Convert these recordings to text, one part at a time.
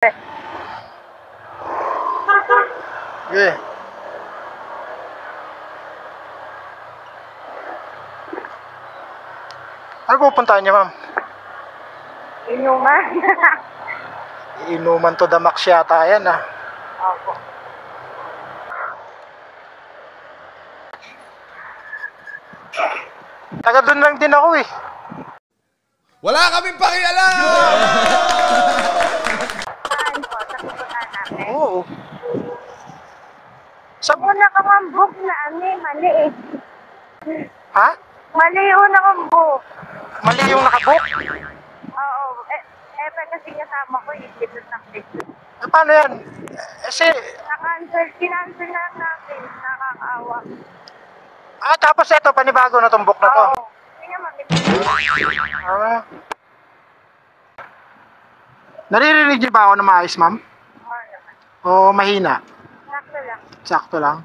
Okay. Ano pupuntahan niyo, ma'am? Inuman. Inuman to the max yata yan, ah. Opo. Taga doon lang din ako eh. Wala kaming pakialam! Saan po? Sa pupuntahan namin? Oo. Sa... Una ka mambog na mali eh. Ha? Mali una kang book. Mali yung nakabook? Oo. Kasi kasama ko yung dito ng picture. Paano yan? Kasi... Kinancel na natin. Nakakaawa. Tapos eto, panibago na tong book na to. Oo. Hindi nga mabili. Naririnig niyo ba ako na maayos, ma'am? Oo naman. O mahina? Sakto lang. Sakto lang.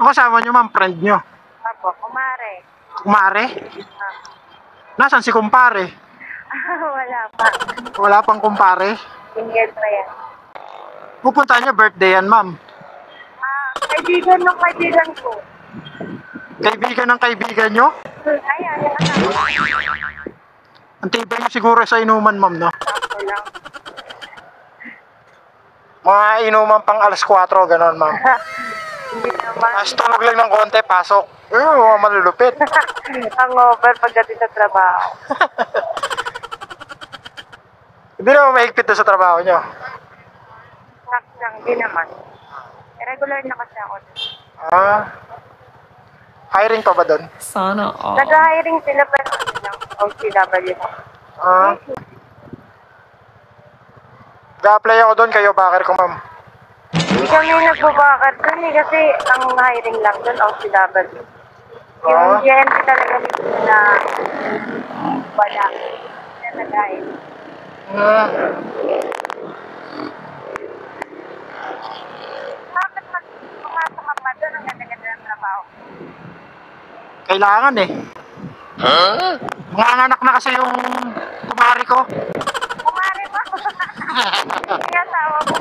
Ang kasama niyo, ma'am, friend niyo? Opo, kumare. Kumare? Nasaan si kumpare? Wala pa. Wala pang kumpare? Single pa yan. Pupunta niyo, birthday yan, ma'am. Kaibigan ng kaibigan ko. Kaibigan ng kaibigan niyo? Ayan, yung anak. Ang tibay niyo siguro sa inuman, ma'am, no? Sakto lang. Mga inuman pang alas 4, gano'n, ma'am. Hindi naman. Tulog lang ng konti, pasok. Mga malulupit. Ang over pagdating sa trabaho. Hindi naman mahigpit doon sa trabaho niyo. Sakto lang, hindi naman. Regular na kasi ako. Hiring pa ba doon? Sana all. Nag-hiring sila pero ano lang, OCW. Ga-apply ako doon, kayo bakit ko, ma'am? Hindi kami nagbubakad dun eh kasi ang hiring lang dun, OCW. Yung GMP talaga nito na wala. Na nag-hiring. Bakit pumasok ka pa dun ang ganda-ganda ng trabaho? Kailangan eh. Mga anak na kasi yung kumari ko. Kumari pa. Kaya asawa mo.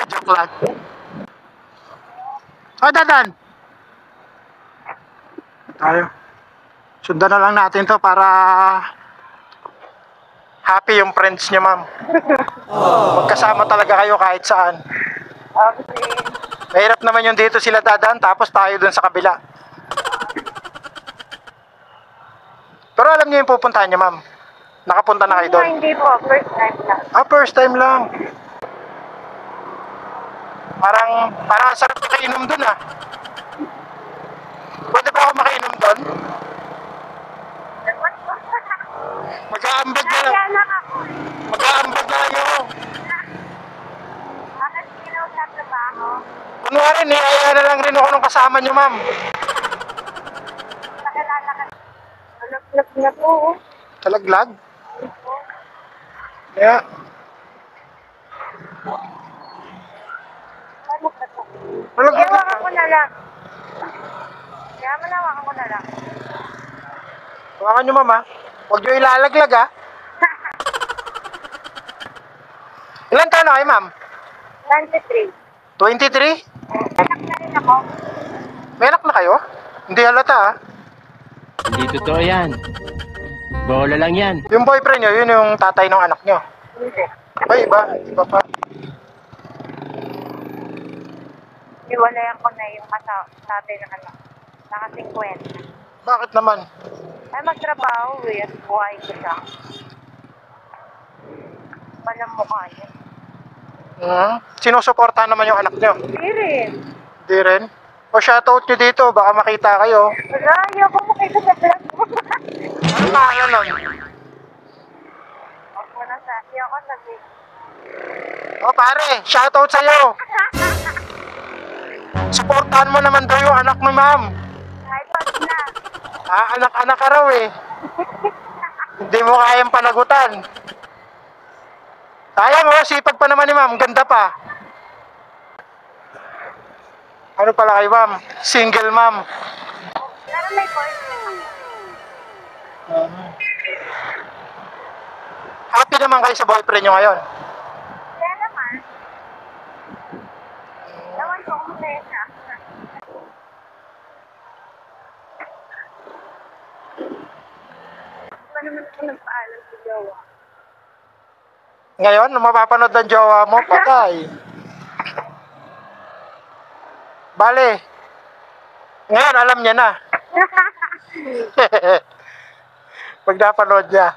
Joke lang. Dadan. Tayo. Sundan na lang natin to para happy yung friends niya, ma'am. Magkasama talaga kayo kahit saan. Okay. Mahirap naman yung dito sila dadaan tapos tayo dun sa kabila. Pero alam niyo yung pupuntahan niya, ma'am. Nakapunta na kayo doon. Hindi po, first time lang. First time lang. Parang sarap makainom dun, ah. Pwede ba ako makainom dun? Mag-aambag na lang. Nagyanak ako. Mag-aambag na lang ako. Bakit ginaw sa trabaho? Kunwari, niyaya na lang rin ako nung kasama niyo, ma'am. Nakalala ka. Nalaglag na po. Talaglag? Kaya, Malok na po. talaglag Ewan na. ko na lang. Kaya malawakan ko na lang. Hawakan niyo, ma'am, ah. Huwag niyo ilalaglag, ah. Ilan taon na kayo, ma'am? 23. 23? Anak na rin ako. May anak na kayo? Hindi halata, ah. Hindi totoo yan. Bola lang yan. Yung boyfriend niyo, yun yung tatay ng anak niyo. Hindi. Iba. Iba pa. Iwalayan ko na yung tatay ng anak. Naka 50. Bakit naman? Ay magtrabaho eh. At buhay ko siya. Walang mukha niya. Sinusuportahan naman yung anak niyo? Hindi rin. Hindi rin? O shoutout niyo dito, baka makita kayo. Wala, ayoko makita sa vlog mo. Ano pangalan nun? Huwag mo na sa ayoko sabihin. O pare, shoutout sa'yo. Suportahan mo naman daw yung anak mo, ma'am. Ay, pag na. Anak-anak ka raw eh. Hindi mo kayang panagutan. Sayang mo, sipag pa naman ni ma'am, ganda pa. Ano pala kayo, ma'am? Single, ma'am. Pero may boyfriend ako. Happy naman kayo sa boyfriend nyo ngayon? Kaya naman. Ewan ko kung masaya siya. Di ba naman ako nagpaalam sa jowa? Ngayon, nung mapapanood ng jowa mo, patay. Bale, ngayon alam niya na. Pag napanood niya.